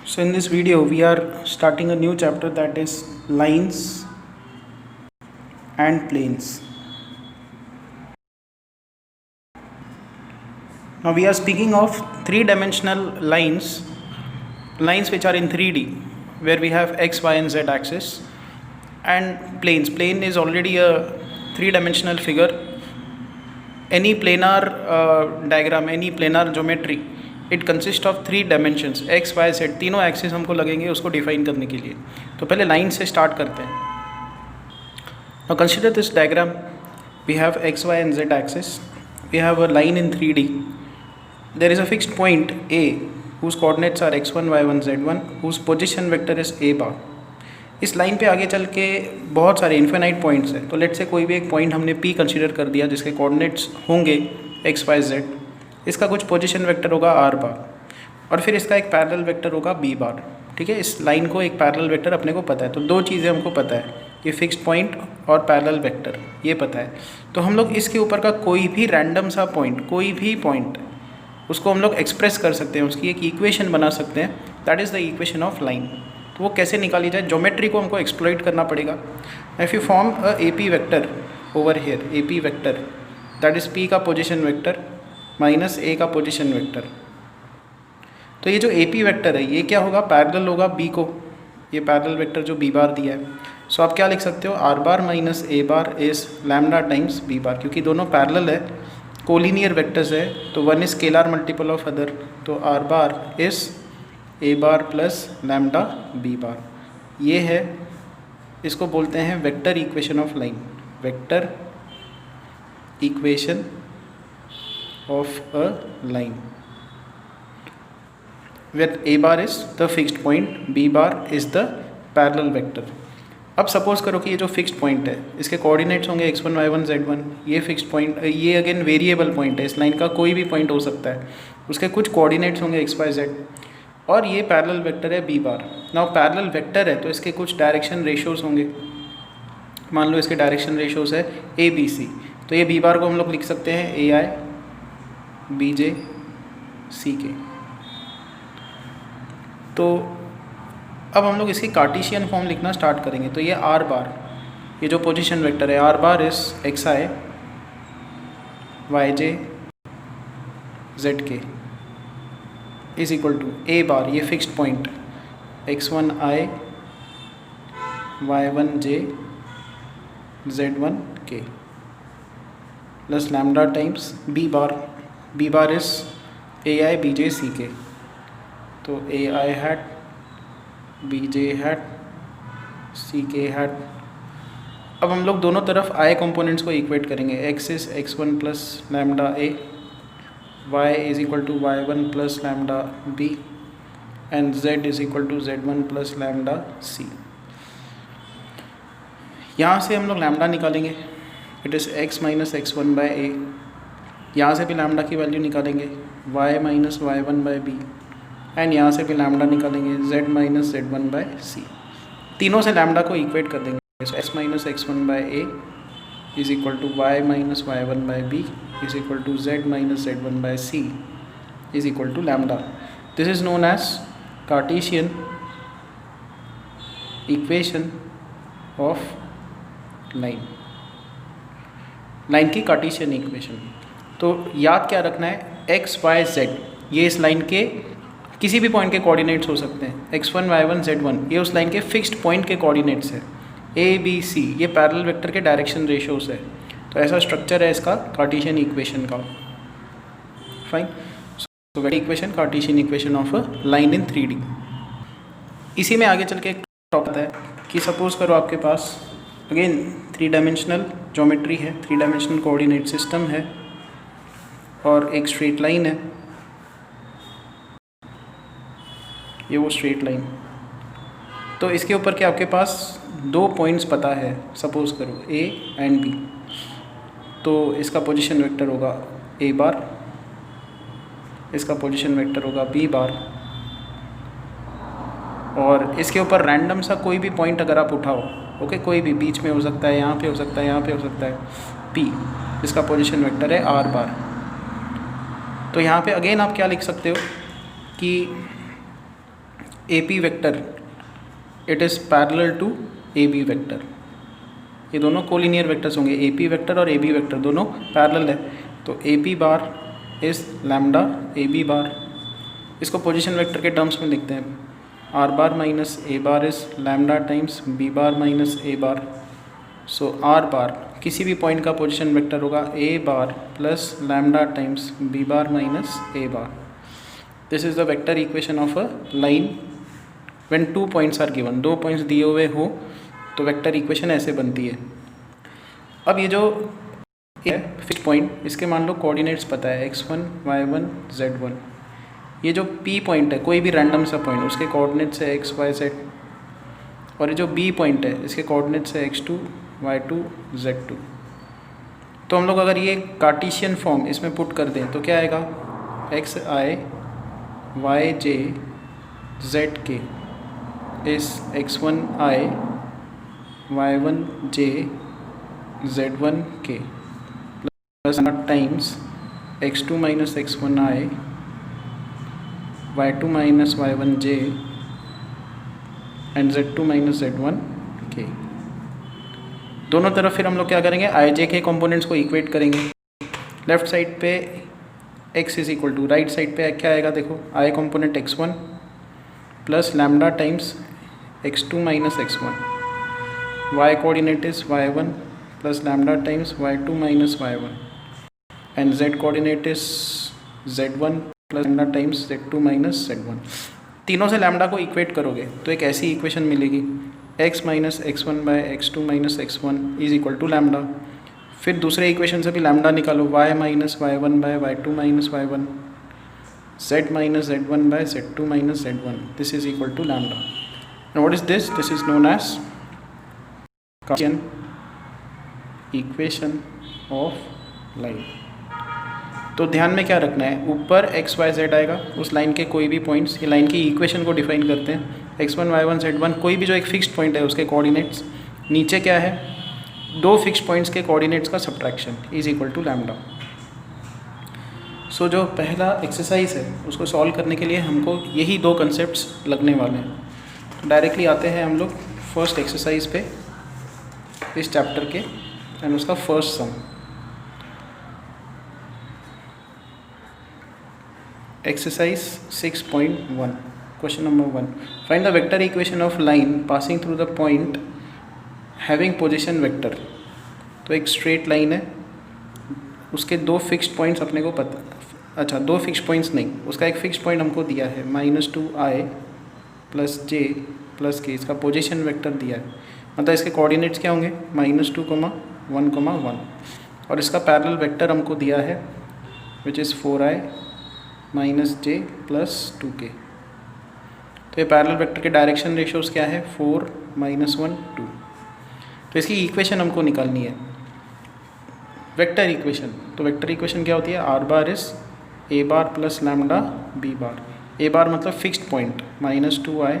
So in this video we are starting a new chapter, that is lines and planes. Now we are speaking of three-dimensional lines which are in 3D, where we have x, y and z axis, and planes. Plane is already a three-dimensional figure. Any planar diagram, any planar geometry, it consist of three dimensions, X Y Z, तीनों axis हमको लगेंगे उसको define करने के लिए. तो पहले line से स्टार्ट करते हैं. Now consider this diagram. We have X Y and Z axis. We have a line in 3D. There is a fixed point A whose coordinates are x1, y1, z1, whose position vector is a bar. इस line पे आगे चल के बहुत सारे infinite points हैं. तो late से कोई भी एक पॉइंट हमने p कंसिडर कर दिया जिसके कोऑर्डिनेट्स होंगे x, y, z. इसका कुछ पोजीशन वेक्टर होगा r बार और फिर इसका एक पैरेलल वेक्टर होगा b बार. ठीक है, इस लाइन को एक पैरेलल वेक्टर अपने को पता है. तो दो चीज़ें हमको पता है, ये फिक्स्ड पॉइंट और पैरेलल वेक्टर, ये पता है. तो हम लोग इसके ऊपर का कोई भी रैंडम सा पॉइंट, कोई भी पॉइंट, उसको हम लोग एक्सप्रेस कर सकते हैं, उसकी एक इक्वेशन बना सकते हैं. That is the equation of line. तो वो कैसे निकाली जाए? ज्योमेट्री को हमको एक्सप्लॉइट करना पड़ेगा. If you form a A P vector over here, A P vector that is P का पोजिशन वेक्टर माइनस ए का पोजीशन वेक्टर. तो ये जो ए पी वेक्टर है ये क्या होगा? पैरेलल होगा बी को. ये पैरेलल वेक्टर जो बी बार दिया है. सो आप क्या लिख सकते हो? R bar minus A bar is lambda times B bar. क्योंकि दोनों पैरेलल है, कोलिनियर वेक्टर्स है, तो one is scalar multiple of other. तो R bar is A bar plus lambda B bar. ये है, इसको बोलते हैं vector equation of line. Vector equation of a line where a bar is the fixed point, b bar is the parallel vector. अब suppose करो कि ये जो फिक्स्ड पॉइंट है इसके कोऑर्डिनेट्स होंगे x1, y1, z1. ये फिक्स्ड पॉइंट, ये अगेन वेरिएबल पॉइंट है, इस लाइन का कोई भी पॉइंट हो सकता है. उसके कुछ कोऑर्डिनेट्स होंगे x, y, z और ये पैरेलल वेक्टर है b बार. नाउ पैरेलल वेक्टर है तो इसके कुछ डायरेक्शन रेशियोज होंगे. मान लो इसके डायरेक्शन रेशियोज है a b c. तो ये b बार को हम लोग लिख सकते हैं a i B J C K. तो अब हम लोग इसकी कार्टेशियन फॉर्म लिखना स्टार्ट करेंगे. तो ये आर बार, ये जो पोजीशन वेक्टर है, R bar is X I Y J Z K is equal to A bar, ये fixed point x1 I y1 J z1 K plus lambda times B bar. B bar is A I B J C K. तो A I hat B J hat C K hat. अब हम लोग दोनों तरफ I components को equate करेंगे. X is x1 plus lambda A, Y is equal to y1 plus lambda B and z is equal to z1 plus lambda C. यहाँ से हम लोग लैम्डा निकालेंगे. It is x minus x1 by A. यहाँ से भी lambda की value निकालेंगे y minus y1 by B and यहाँ से भी लैम्डा निकालेंगे z माइनस z1 बाय सी. तीनों से लैम्डा को इक्वेट कर देंगे. So x minus x1 by a is equal to y minus y1 by b is equal to z minus z1 by c is equal to lambda. This is known as Cartesian equation of line. Line की Cartesian equation. तो याद क्या रखना है? X Y Z ये इस line के किसी भी पॉइंट के कोऑर्डिनेट्स हो सकते हैं. x1, y1, z1 ये उस लाइन के फिक्स्ड पॉइंट के कोऑर्डिनेट्स है. a b c ये पैरेलल वेक्टर के डायरेक्शन रेशियोज है. तो ऐसा स्ट्रक्चर है इसका कार्टेशियन इक्वेशन का. Fine. So vector equation, Cartesian equation of a line in 3D. इसी में आगे चल के एक टॉपिक है कि सपोज करो आपके पास अगेन 3 डायमेंशनल ज्योमेट्री है, 3 डायमेंशनल कोऑर्डिनेट सिस्टम है और एक स्ट्रेट लाइन है. ये वो स्ट्रेट लाइन. तो इसके ऊपर के आपके पास दो पॉइंट्स पता है, सपोज करो A एंड B. तो इसका पोजीशन वेक्टर होगा A बार, इसका पोजीशन वेक्टर होगा B बार. और इसके ऊपर रैंडम सा कोई भी पॉइंट अगर आप उठाओ, ओके, कोई भी बीच में हो सकता है, यहाँ पे हो सकता है, यहाँ पे हो सकता है, P, इसका पोजीशन वेक्टर है R बार. तो यहाँ पे अगेन आप क्या लिख सकते हो कि AP vector it is parallel to AB vector. ये दोनों कोलिनियर वेक्टर्स होंगे, AP वेक्टर और AB वेक्टर दोनों पैरेलल है। तो AP bar is lambda AB bar. इसको पोजीशन वेक्टर के टर्म्स में लिखते हैं, R bar minus A bar is lambda times B bar minus A bar. So R bar किसी भी पॉइंट का पोजीशन वेक्टर होगा A bar plus lambda times B bar minus A bar. This is the vector equation of a line when 2 points are given. 2 points दिए हुए हो तो vector equation ऐसे बनती है। अब ये जो है फिक्स पॉइंट, इसके मान लो कोऑर्डिनेट्स पता है x1 y1 z1। ये जो P पॉइंट है, कोई भी रैंडम सा पॉइंट, उसके कोऑर्डिनेट्स है x y z। और ये जो B पॉइंट है, इसके कोऑर्डिनेट्स है x2 y2 z2। तो हम लोग अगर ये कार्टेशियन फॉर्म इसमें पुट कर दें तो क्या आएगा, x I y j z k इस x1 I y1 j z1 k plus times x2 minus x1 I y2 minus y1 j and z2 minus z1 k। दोनों तरफ फिर हम लोग क्या करेंगे, आई जे के कॉम्पोनेंट्स को इक्वेट करेंगे। लेफ्ट साइड पे x is equal to, right side पे क्या आएगा देखो, I component x1 plus lambda times x2 minus x1, y coordinate is y1 plus lambda times y2 minus y1 and z coordinate is z1 plus lambda times z2 minus z1। तीनों से lambda को equate करोगे तो एक ऐसी equation मिलेगी, x minus x one by x2 minus x1 is equal to lambda. फिर दूसरे इक्वेशन से भी लैम्डा निकालो, y minus y1 by y2 minus y1, z minus z1 by z2 minus z1, this is equal to lambda. And what is this, this is known as Cartesian equation of line. तो ध्यान में क्या रखना है, ऊपर x y z आएगा, उस line के कोई भी पॉइंट्स, ये लाइन की इक्वेशन को डिफाइन करते हैं, x1 y1 z1 कोई भी जो एक फिक्स्ड पॉइंट है उसके कोऑर्डिनेट्स, नीचे क्या है, दो फिक्स्ड पॉइंट्स के कोऑर्डिनेट्स का subtraction is equal to lambda. So जो पहला एक्सरसाइज है उसको सॉल्व करने के लिए हमको यही दो कंसेप्ट्स लगने वाले हैं। तो डायरेक्टली आते हैं हम लोग फर्स्ट एक्सरसाइज पे इस चैप्टर के, एंड उसका first some. Exercise 6.1, question number 1. Find the vector equation of line passing through the point having position vector. तो एक स्ट्रेट लाइन है, उसके दो फिक्स्ड पॉइंट्स अपने को पता, अच्छा दो फिक्स्ड पॉइंट्स नहीं, उसका एक फिक्स्ड पॉइंट हमको दिया है -2i plus j plus k, इसका पोजीशन वेक्टर दिया है, मतलब इसके कोऑर्डिनेट्स क्या होंगे -2, 1, 1, और इसका पैरेलल वेक्टर हमको दिया है which is 4i minus j plus 2k। तो ये पैरेलल वेक्टर के डायरेक्शन रेशियोज क्या है, 4, -1, 2। तो इसकी इक्वेशन हमको निकालनी है, वेक्टर इक्वेशन। तो वेक्टर इक्वेशन क्या होती है, r bar is a bar plus lambda b bar. a बार मतलब fixed point -2i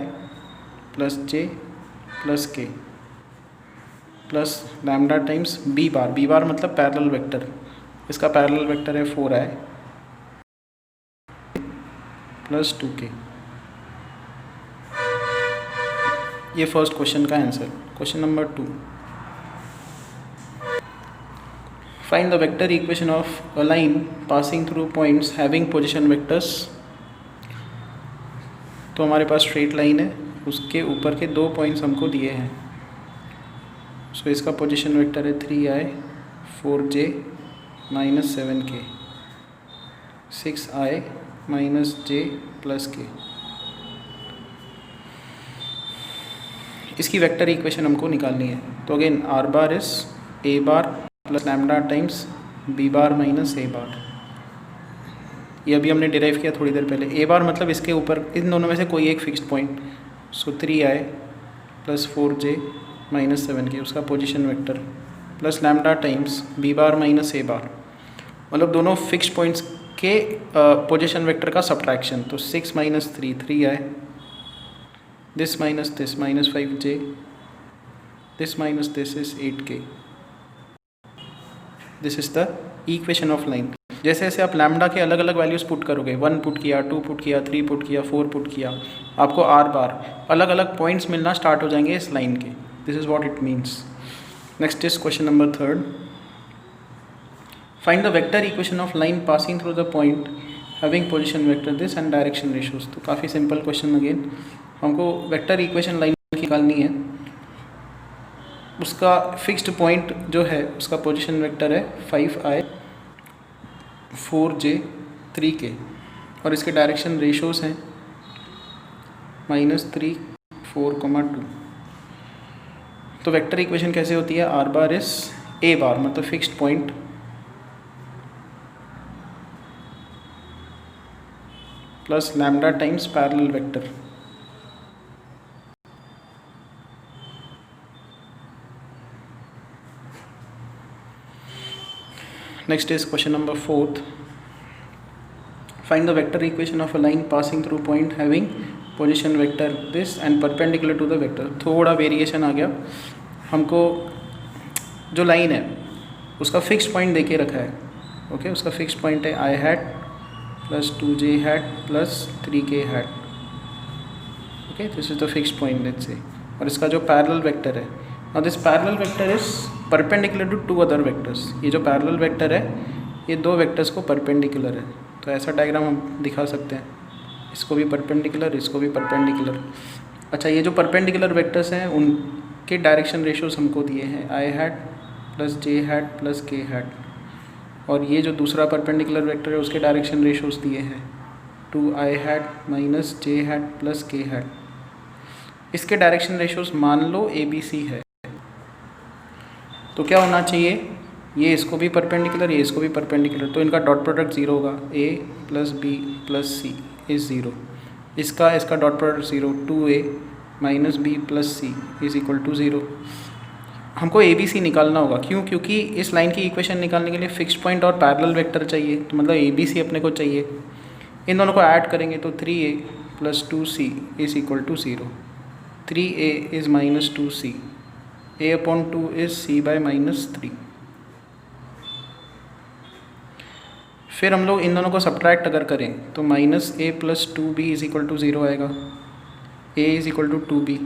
plus j plus k plus lambda times b बार मतलब पैरेलल वेक्टर, इसका पैरेलल वेक्टर है 4i प्लस 2k। ये first question का answer. Question number 2, find the vector equation of a line passing through points having position vectors. तो हमारे पास straight line है, उसके ऊपर के दो पॉइंट्स हमको दिए हैं। सो इसका पोजीशन वेक्टर है 3i 4j minus 7k, 6i minus j plus k। इसकी वेक्टर इक्वेशन हमको निकालनी है। तो again r bar is a bar plus lambda times b bar minus a बार। ये अभी हमने डिराइव किया थोड़ी देर पहले। a बार मतलब इसके ऊपर इन दोनों में से कोई एक फिक्स्ड पॉइंट, सो 3i plus 4j minus 7k, उसका position vector plus lambda times b bar minus a बार, मतलब दोनों फिक्स्ड पॉइंट्स के पोजीशन वेक्टर का सब्ट्रैक्शन। तो 6 minus 3, 3i, this minus this minus 5j, this minus this is 8k, this is the equation of line. जैसे जैसे आप lambda के अलग अलग वैल्यूज़ पुट करोगे, 1 पुट किया, 2 पुट किया, 3 पुट किया, 4 पुट किया, आपको आर बार अलग अलग पॉइंट्स मिलना स्टार्ट हो जाएंगे इस लाइन के। This is what it means. Next is question number 3rd। Find the vector equation of line passing through the point having position vector this and direction ratios. तो काफ़ी simple question. Again हमको vector equation line की निकालनी है। उसका fixed point जो है उसका पोजीशन वेक्टर है 5i 4j 3k और इसके डायरेक्शन रेशोज हैं -3 4, 2। तो वेक्टर इक्वेशन कैसे होती है? आर बार इज ए बार मतलब fixed point plus lambda times parallel vector. Next is question number 4th. Find the vector equation of a line passing through point having position vector this and perpendicular to the vector। थोड़ा variation आ गया। हमको जो line है उसका fixed point देके रखा है। Okay उसका फिक्स्ड पॉइंट है i hat plus 2j hat plus 3k hat. Okay this is the fixed point let's say. और इसका जो पैरेलल वेक्टर है, now this parallel vector is perpendicular to 2 other vectors. ये जो पैरेलल वेक्टर है ये 2 vectors को परपेंडिकुलर है। तो ऐसा डायग्राम हम दिखा सकते हैं, इसको भी परपेंडिकुलर, इसको भी परपेंडिकुलर। अच्छा ये जो परपेंडिकुलर वेक्टर्स हैं उनके डायरेक्शन रेशियोज हमको दिए हैं i hat plus j hat plus k hat. और ये जो दूसरा परपेंडिकुलर वेक्टर है उसके डायरेक्शन रेशियोज दिए हैं 2i hat minus j hat plus k hat. इसके डायरेक्शन रेशियोज मान लो ABC है। तो क्या होना चाहिए? ये इसको भी परपेंडिकुलर, ये इसको भी परपेंडिकुलर, तो इनका डॉट प्रोडक्ट 0 होगा। a plus b plus c is 0। इसका dot product 0, 2a minus b plus c is equal to 0। हमको ABC निकालना होगा। क्यों? क्योंकि इस लाइन की इक्वेशन निकालने के लिए फिक्स्ड पॉइंट और पैरेलल वेक्टर चाहिए। तो मतलब ABC अपने को चाहिए। इन दोनों को ऐड करेंगे तो 3a plus 2c is equal to 0। 3a is minus 2c, a/2 is c/-3। फिर हम लोग इन दोनों को सब्ट्रैक्ट अगर करें तो -a plus 2b is equal to 0 आएगा। a is equal to 2b,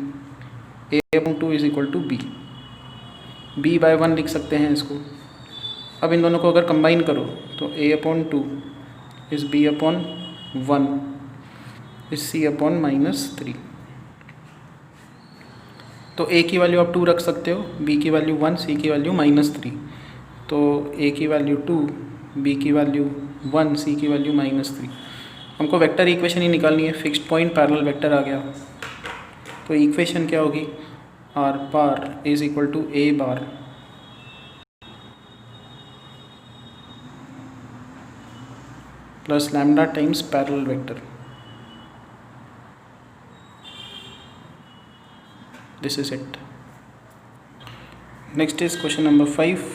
a/2 is equal to b, b/1 लिख सकते हैं इसको। अब इन दोनों को अगर कंबाइन करो तो a/2 is b/1 is c/-3। तो a की वैल्यू आप 2 रख सकते हो, b की वैल्यू 1, c की वैल्यू -3। तो a की वैल्यू 2, b की वैल्यू 1, c की वैल्यू -3। हमको वेक्टर इक्वेशन ही निकालनी है। फिक्स्ड पॉइंट पैरेलल वेक्टर आ गया। तो इक्वेशन क्या होगी? R bar is equal to a bar plus lambda times parallel vector. This is it. Next is question number 5.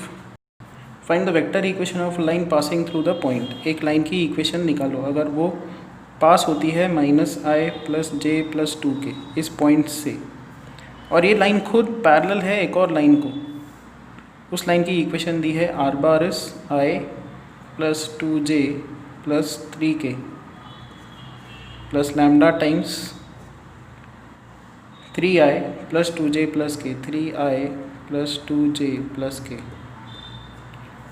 Find the vector equation of line passing through the point। एक line की equation निकालो अगर वो पास होती है -i plus j plus 2 के इस point से, और ये लाइन खुद पैरेलल है एक और लाइन को। उस लाइन की इक्वेशन दी है r bar is i plus 2j plus 3k plus lambda times 3i plus 2j plus k, 3i plus 2j plus k।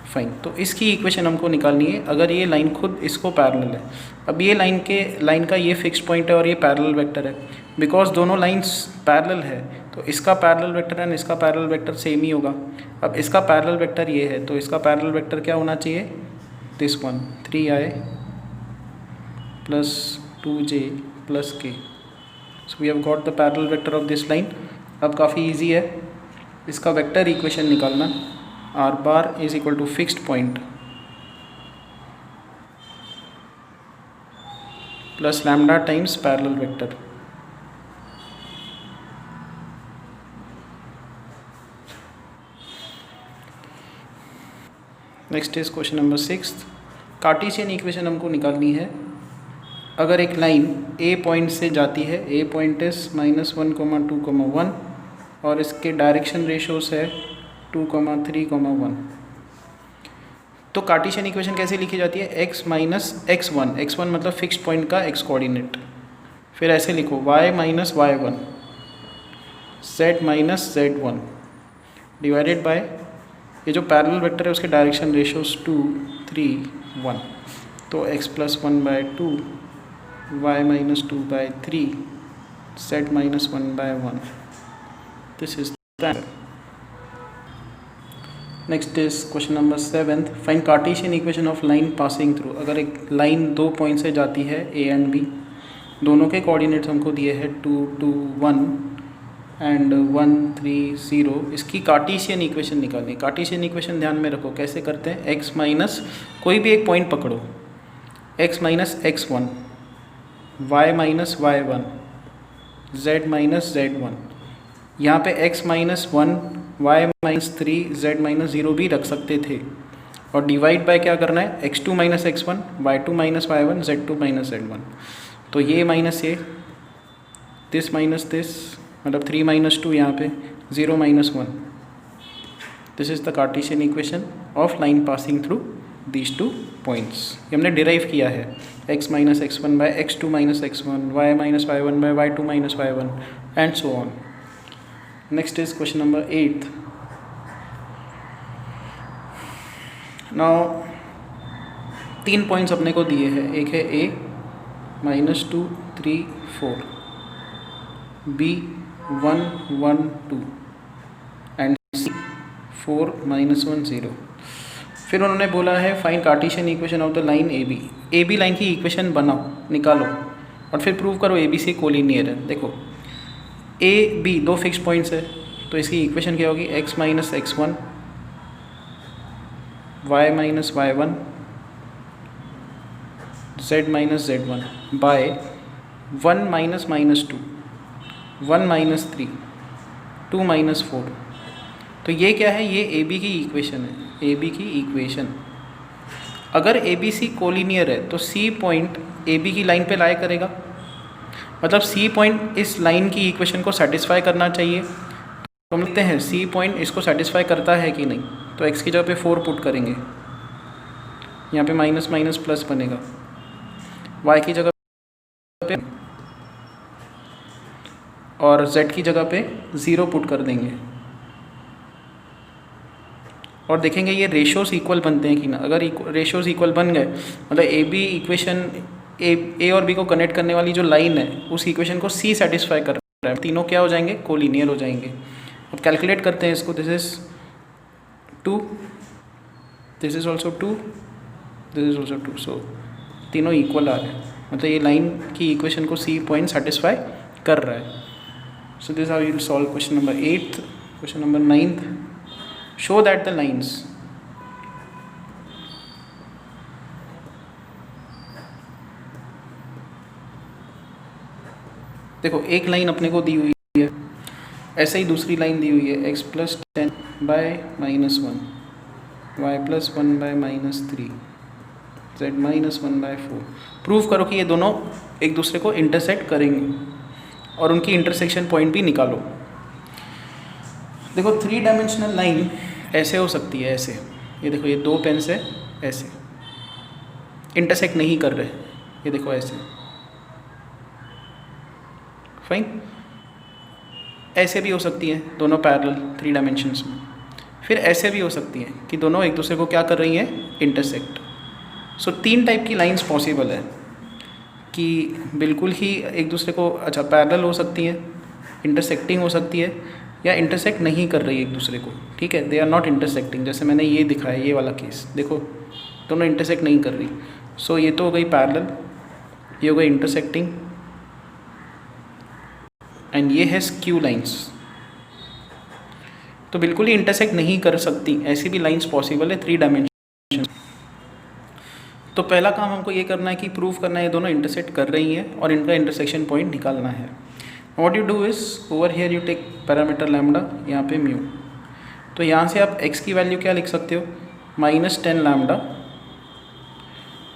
Fine. तो इसकी इक्वेशन हमको निकालनी है अगर ये लाइन खुद इसको पैरेलल है। अब ये लाइन का ये फिक्स्ड पॉइंट है और ये पैरेलल वेक्टर है। बिकॉज दोनों लाइंस पैरेलल है तो इसका पैरेलल वेक्टर एंड इसका पैरेलल वेक्टर सेम ही होगा। अब इसका पैरेलल वेक्टर ये है तो इसका पैरेलल वेक्टर क्या होना चाहिए? This one 3i plus 2j plus k। So we have got the parallel vector of this line। अब काफ़ी इजी है इसका वेक्टर इक्वेशन निकालना। r bar is equal to fixed point plus lambda times parallel vector. Next is question number 6। Cartesian equation हमको निकालनी है। अगर एक लाइन A पॉइंट से जाती है, A पॉइंट इज -1, 2, 1 और इसके डायरेक्शन रेशोस है 2, 3, 1। तो कार्टेशियन इक्वेशन कैसे लिखी जाती है, x माइनस x1, x1 मतलब फिक्स्ड पॉइंट का x कोऑर्डिनेट, फिर ऐसे लिखो y minus y1, z minus z1 divided by ये जो पैरेलल वेक्टर है उसके डायरेक्शन रेशियोज 2 3 1, तो x plus 1/2, y minus 2/3, z minus 1/1. This is the answer. Next is question number 7th. Find Cartesian equation of line passing through. अगर एक line 2 point से जाती है ए एंड बी, दोनों के कोऑर्डिनेट्स हमको दिए हैं 2 2 1 एंड 1 3 0. इसकी कार्टेशियन इक्वेशन निकालनी. कार्टेशियन इक्वेशन ध्यान में रखो कैसे करते हैं. x माइनस कोई भी एक पॉइंट पकड़ो, x minus x1, y minus y1, z minus z1. यहाँ पे x minus 1, y minus 3, z minus 0 भी रख सकते थे. और डिवाइड बाय क्या करना है, x2 minus x1, y2 minus y1, z2 minus z1. तो ये माइनस ये, दिस माइनस दिस, मतलब 3 माइनस 2 यहाँ पे 0 minus 1. This is the Cartesian equation of line passing through these 2 points. ये हमने डिराइव किया है. x minus x1 by x2 minus x1, y minus y1 by y2 minus y1 and so on. Next is question number 8th. Now 3 points अपने को दिए हैं. एक है a minus 2 3 4, b 1 1 2 and c 4 minus 1 0. फिर उन्होंने बोला है find Cartesian equation of the line A B. A B line की इक्वेशन बनाओ, निकालो और फिर प्रूव करो ए बी सी कोलिनियर है. देखो ए बी 2 फिक्स पॉइंट्स है, तो इसकी इक्वेशन क्या होगी, x minus x1, y minus y1, z minus z1 by 1 minus minus 2, 1 minus 3, 2 minus 4. तो ये क्या है, ये ए बी की इक्वेशन है. ए बी की इक्वेशन, अगर ए बी सी कोलिनियर है तो सी पॉइंट ए बी की लाइन पे लाया करेगा, मतलब सी पॉइंट इस लाइन की इक्वेशन को सेटिस्फाई करना चाहिए. तो हम लिखते हैं सी पॉइंट इसको सेटिस्फाई करता है कि नहीं. तो x की जगह पे 4 पुट करेंगे, यहाँ पे माइनस माइनस प्लस बनेगा, y की जगह पे और z की जगह पे 0 पुट कर देंगे और देखेंगे ये रेशोस इक्वल बनते हैं कि ना. अगर रेशोस इक्वल बन गए मतलब ए बी इक्वेशन ए और बी को कनेक्ट करने वाली जो लाइन है उस इक्वेशन को सी सेटिस्फाई कर रहा है, तीनों क्या हो जाएंगे, कोलिनियर हो जाएंगे. अब कैलकुलेट करते हैं इसको. This is 2, this is also 2, this is also 2. सो तीनों इक्वल आ रहे हैं, मतलब ये लाइन की इक्वेशन को सी पॉइंट सेटिस्फाई कर रहा है. So this how you will solve question number 8th. Question number 9th. Show that the lines देखो एक लाइन अपने को दी हुई है, ऐसे ही दूसरी लाइन दी हुई है x plus 10 by minus 1, y plus 1 by minus 3, z minus 1 by 4. Prove करो कि ये दोनों एक दूसरे को इंटरसेक्ट करेंगे और उनकी इंटरसेक्शन पॉइंट भी निकालो. देखो 3 डायमेंशनल लाइन ऐसे हो सकती है, ऐसे, ये देखो ये 2 पेन्स है, ऐसे इंटरसेक्ट नहीं कर रहे, ये देखो ऐसे, फाइन. ऐसे भी हो सकती है दोनों पैरेलल 3 डायमेंशंस में. फिर ऐसे भी हो सकती है कि दोनों एक दूसरे को क्या कर रही हैं, इंटरसेक्ट. सो 3 टाइप की लाइंस पॉसिबल है कि बिल्कुल ही एक दूसरे को, अच्छा पैरेलल हो सकती है, इंटरसेक्टिंग हो सकती है, या इंटरसेक्ट नहीं कर रही एक दूसरे को. ठीक है, दे आर नॉट इंटरसेक्टिंग. जैसे मैंने ये दिखाया, ये वाला केस देखो, दोनों इंटरसेक्ट नहीं कर रही. सो ये तो हो गई पैरेलल, ये हो गई इंटरसेक्टिंग, एंड ये है स्क्यू लाइंस. तो बिल्कुल ही इंटरसेक्ट नहीं कर सकती, ऐसी भी लाइंस पॉसिबल है 3 डायमेंशन. तो पहला काम हमको ये करना है कि प्रूव करना है ये दोनों इंटरसेक्ट कर रही हैं और इनका इंटरसेक्शन पॉइंट निकालना है. What you do is, over here you take parameter lambda, यहाँ पे म्यू. तो यहाँ से आप x की वैल्यू क्या लिख सकते हो, -10 लैम्डा.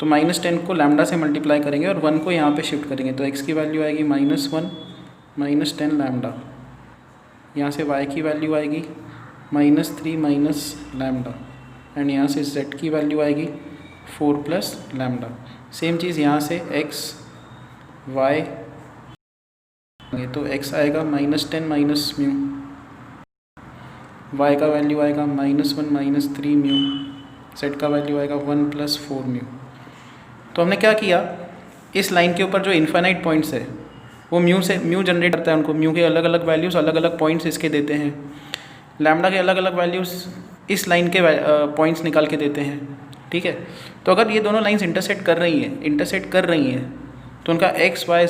तो -10 को लैम्डा से मल्टीप्लाई करेंगे और 1 को यहाँ पे शिफ्ट करेंगे, तो x की वैल्यू आएगी -1 -10 लैम्डा. यहाँ से y की वैल्यू आएगी -3 लैम्डा. एंड यहाँ से z की वैल्यू आएगी 4 प्लस लैम्डा। सेम चीज़ यहाँ से x y, तो x आएगा -10 माइनस म्यू, y का वैल्यू आएगा -1 माइनस 3 म्यू, z का वैल्यू आएगा 1 प्लस 4 म्यू। तो हमने क्या किया, इस लाइन के ऊपर जो इन्फाइनाइट पॉइंट्स है वो म्यू जनरेट करता है, उनको म्यू के अलग अलग वैल्यूज़ अलग अलग पॉइंट्स इसके देते हैं, लैम्डा के अलग अलग वैल्यूज़ इस लाइन के पॉइंट्स निकाल के देते हैं। ठीक है, तो अगर ये दोनों लाइंस इंटरसेक्ट कर रही हैं तो उनका एक्स वाई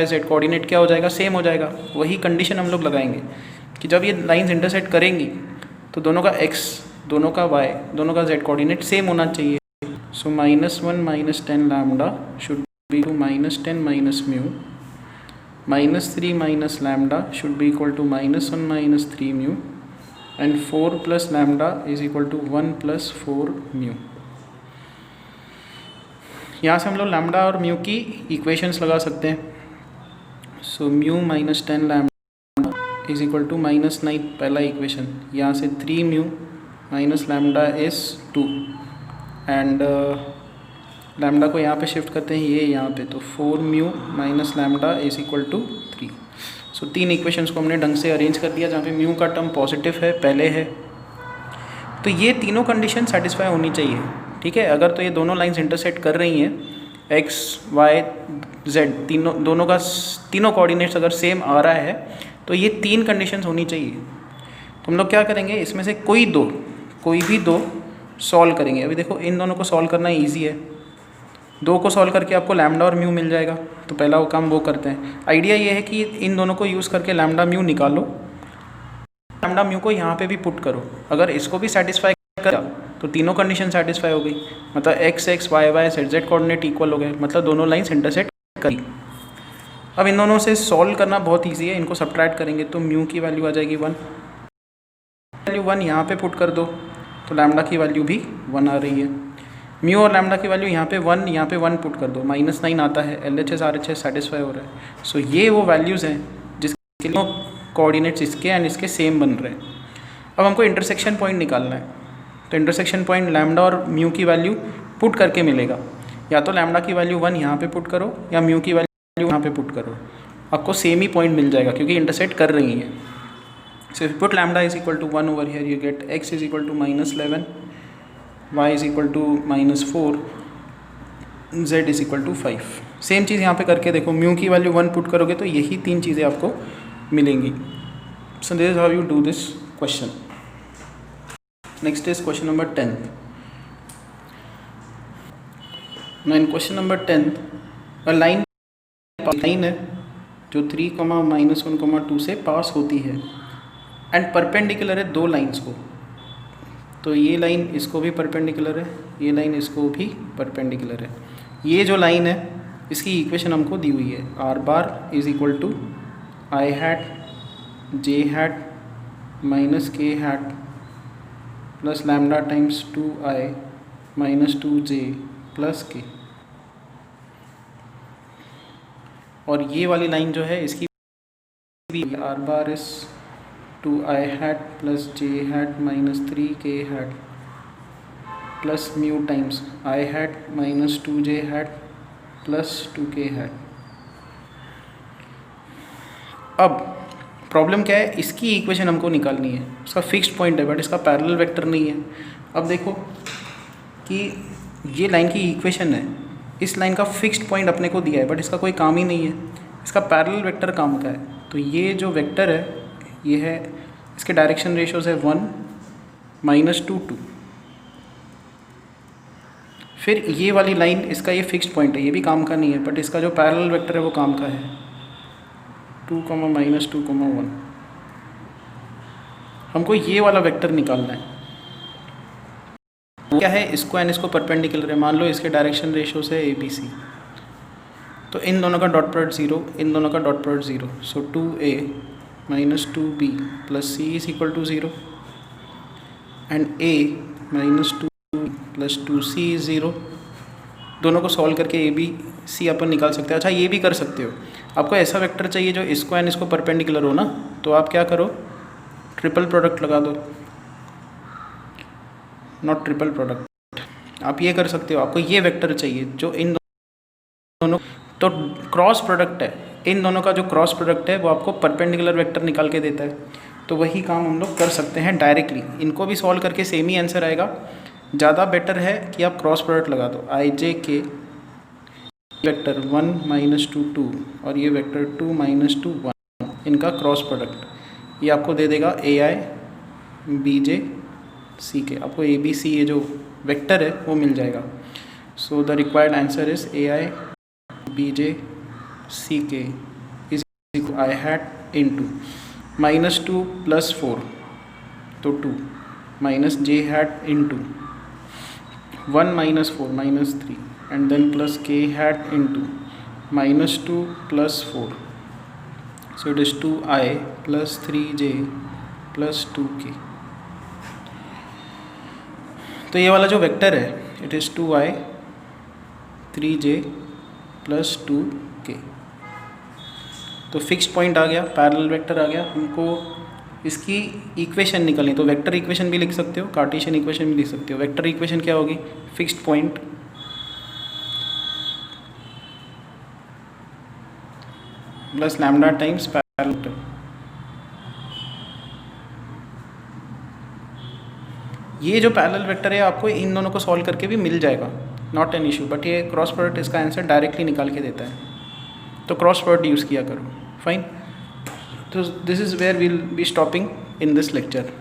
जेड कोऑर्डिनेट क्या हो जाएगा, सेम हो जाएगा। वही कंडीशन हम लोग लगाएंगे कि जब ये लाइंस इंटरसेक्ट करेंगी तो दोनों का एक्स, दोनों का वाई, दोनों का जेड कोऑर्डिनेट सेम होना चाहिए। So -1 minus 10 lambda should be to -10 minus mu, -3 minus lambda should be equal to -1 minus 3 mu, and 4 plus lambda is equal to 1 plus 4 mu. यहाँ से हम लोग लैम्डा और म्यू की इक्वेशंस लगा सकते हैं। So mu -10 lambda is equal to -9, पहला इक्वेशन। यहाँ से 3 mu minus lambda is 2, and lambda को यहाँ पे शिफ्ट करते हैं, ये यहाँ पे, तो 4 mu minus lambda is equal to 3। So 3 equations को हमने ढंग से अरेंज कर दिया, जहाँ पे म्यू का टर्म पॉजिटिव है पहले है। तो ये तीनों कंडीशन सेटिस्फाई होनी चाहिए। ठीक है, अगर तो ये दोनों लाइंस इंटरसेक्ट कर रही हैं, एक्स वाई जेड तीनों कोऑर्डिनेट्स अगर सेम आ रहा है तो ये 3 कंडीशंस होनी चाहिए। तो हम लोग क्या करेंगे, इसमें से कोई भी दो सॉल्व करेंगे। अभी देखो इन दोनों को सॉल्व करना ईजी है, 2 को सॉल्व करके आपको लैम्डा और म्यू मिल जाएगा। तो पहला वो काम वो करते हैं। आइडिया ये है कि इन दोनों को यूज़ करके लैम्डा म्यू निकालो, लैम्डा म्यू को यहाँ पे भी पुट करो। अगर इसको भी सेटिस्फाई करा तो तीनों कंडीशन सेटिस्फाई हो गई, मतलब x y z coordinate equal हो गए, मतलब दोनों लाइंस इंटरसेक्ट करी। अब इन दोनों से सॉल्व करना बहुत ईजी है, इनको सब्ट्रैक्ट करेंगे तो म्यू की वैल्यू आ जाएगी 1, वैल्यू 1 यहाँ पे पुट कर दो तो लैम्डा की वैल्यू भी 1 आ रही है। म्यू और लैम्डा की वैल्यू यहाँ पे 1 पुट कर दो, -9 आता है, LHS RHS सेटिस्फाई हो रहा है। सो ये वो वैल्यूज़ हैं जिसके लिए कोऑर्डिनेट्स इसके एंड इसके सेम बन रहे हैं। अब हमको इंटरसेक्शन पॉइंट निकालना है, तो इंटरसेक्शन पॉइंट लैम्डा और म्यू की वैल्यू पुट करके मिलेगा। या तो लैम्डा की वैल्यू 1 यहाँ पे पुट करो या म्यू की वैल्यू यहाँ पे पुट करो, आपको सेम ही पॉइंट मिल जाएगा क्योंकि इंटरसेक्ट कर रही है। So if put lambda is equal to 1 over here, you get x is equal to -11, y is equal to -4, z is equal to 5। Same चीज़ यहाँ पे करके देखो, म्यू की वैल्यू 1 पुट करोगे तो यही 3 चीज़ें आपको मिलेंगी। So this is how you do this question. Next is question number 10। Now in question number 10, a line है जो 3, -1, 2 से पास होती है एंड परपेंडिकुलर है 2 लाइंस को। तो ये लाइन इसको भी परपेंडिकुलर है, ये लाइन इसको भी परपेंडिकुलर है। ये जो लाइन है इसकी इक्वेशन हमको दी हुई है, r bar is equal to i hat j hat minus k hat plus lambda times 2i minus 2j plus k। और ये वाली लाइन जो है इसकी r bar is 2i hat plus j hat minus 3k hat plus mu times i hat minus 2j hat plus 2k hat. अब problem क्या है, इसकी इक्वेशन हमको निकालनी है। उसका फिक्स्ड पॉइंट है बट इसका पैरेलल वेक्टर नहीं है। अब देखो कि ये लाइन की इक्वेशन है, इस लाइन का फिक्स्ड पॉइंट अपने को दिया है बट इसका कोई काम ही नहीं है, इसका पैरेलल वेक्टर काम का है। तो ये जो वेक्टर है ये है, इसके डायरेक्शन रेशियोज है 1, -2, 2। फिर ये वाली लाइन, इसका ये फिक्स्ड पॉइंट है, ये भी काम का नहीं है बट इसका जो पैरेलल वेक्टर है वो काम का है, 2, -2, 1। हमको ये वाला वेक्टर निकालना है। क्या है, इसको एंड इसको परपेंडिकुलर है, मान लो इसके डायरेक्शन रेशियो से ABC। तो इन दोनों का डॉट प्रोडक्ट 0, इन दोनों का dot product 0। So 2A minus 2B plus C is equal to 0 and A minus 2B plus 2C is 0। दोनों को सॉल्व करके ABC अपन निकाल सकते हैं। अच्छा ये भी कर सकते हो, आपको ऐसा वेक्टर चाहिए जो इसको एंड इसको परपेंडिकुलर हो ना, तो आप क्या करो, ट्रिपल प्रोडक्ट लगा दो। Not triple product. आप ये कर सकते हो, आपको ये वेक्टर चाहिए जो इन दोनों, तो क्रॉस प्रोडक्ट है, इन दोनों का जो क्रॉस प्रोडक्ट है वो आपको परपेंडिकुलर वेक्टर निकाल के देता है। तो वही काम हम लोग कर सकते हैं डायरेक्टली, इनको भी सॉल्व करके सेम ही आंसर आएगा। ज़्यादा बेटर है कि आप क्रॉस प्रोडक्ट लगा दो, आई जे के वेक्टर 1 - 2 2 और ये वेक्टर 2 - 2 1, इनका क्रॉस प्रोडक्ट ये आपको दे देगा ए आई बी जे सी के। आपको ए बी सी ये जो वेक्टर है वो मिल जाएगा। So the required answer is A I B J C K is I hat into -2 + 4 तो 2 minus J hat into 1 - 4 -3 and then plus k hat into -2 + 4, so it is 2i plus 3j plus 2k। तो ये वाला जो vector है it is 2i 3j plus 2k। तो fixed point आ गया, parallel vector आ गया। हमको इसकी इक्वेशन निकलनी, तो वेक्टर इक्वेशन भी लिख सकते हो, कार्टेशियन इक्वेशन भी लिख सकते हो। वेक्टर इक्वेशन क्या होगी, fixed point plus lambda times parallel vector. ये जो पैरेलल वेक्टर है आपको इन दोनों को सॉल्व करके भी मिल जाएगा, नॉट एन इशू। बट ये क्रॉस प्रोडक्ट इसका आंसर डायरेक्टली निकाल के देता है, तो क्रॉस प्रोडक्ट यूज़ किया करो। फाइन, तो this is where we'll be stopping in this lecture.